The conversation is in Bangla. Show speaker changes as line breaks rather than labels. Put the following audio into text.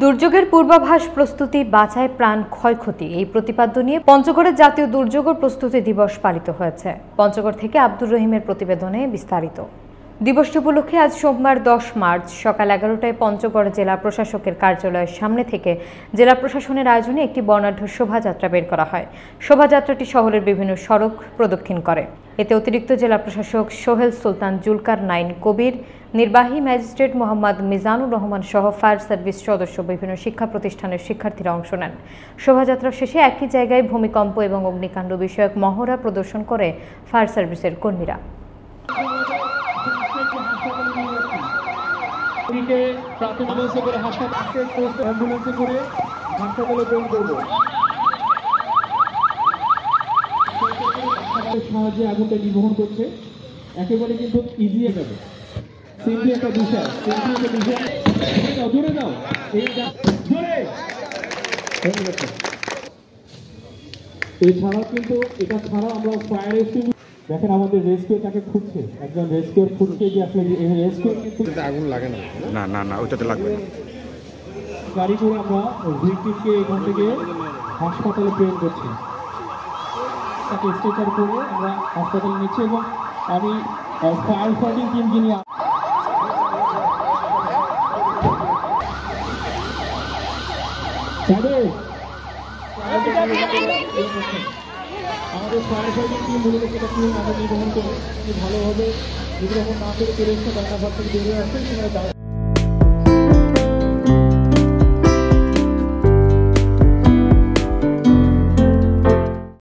দুর্যোগের পূর্বাভাস প্রস্তুতি বাঁচায় প্রাণ ক্ষয়ক্ষতি এই প্রতিপাদ্য নিয়ে পঞ্চগড়ে জাতীয় দুর্যোগ প্রস্তুতি দিবস পালিত হয়েছে। পঞ্চগড় থেকে আব্দুর রহিমের প্রতিবেদনে বিস্তারিত। দিবসটি উপলক্ষে আজ সোমবার 10 মার্চ সকাল 11টায় পঞ্চগড় জেলা প্রশাসকের কার্যালয়ের সামনে থেকে জেলা প্রশাসনের আয়োজনে একটি বর্ণাঢ্য শোভাযাত্রা বের করা হয়। শোভাযাত্রাটি শহরের বিভিন্ন সড়ক প্রদক্ষিণ করে। এতে অতিরিক্ত জেলা প্রশাসক সোহেল সুলতান জুলকার নাইন কবির, নির্বাহী ম্যাজিস্ট্রেট মোহাম্মদ মিজানুর রহমান সহ ফায়ার সার্ভিস সদস্য, বিভিন্ন শিক্ষা প্রতিষ্ঠানের শিক্ষার্থীরা অংশ নেন। শোভাযাত্রা শেষে একই জায়গায় ভূমিকম্প এবং অগ্নিকাণ্ড বিষয়ক মহড়া প্রদর্শন করে ফায়ার সার্ভিসের কর্মীরা।
সাহায্যে আগুনটা নির্বহন করছে, একেবারে কিন্তু ইজি যাবে। সিম্পলি একটা বিষয়, জোরে দাও, এছাড়াও কিন্তু এটা ছাড়াও আমরা ফায়ার এক্সটিংগুইশার দেখেন আমাদের রেস্কিউ তাকে খুঁজছে, একজন রেস্কিউর খুঁজছে যে আসলে রেস্কিউ কিন্তু আগুন লাগে না ওইটাতে লাগবে না। গাড়ি করে আমরা ভিক্টিমকে এখান থেকে হাসপাতালে প্রেরণ করছি, তাকে স্ট্রেচার করে আমরা হাসপাতালে নিচ্ছি এবং আমি ফায়ার ফাইটিং টিম যিনি আমাদের ফায়ার ফাইটিং টিম মূলত সেটা নির্বহন করে ভালোভাবে নির্বহন না করে চলে এসছে, রান্নাঘর থেকে বেরিয়ে আসছে।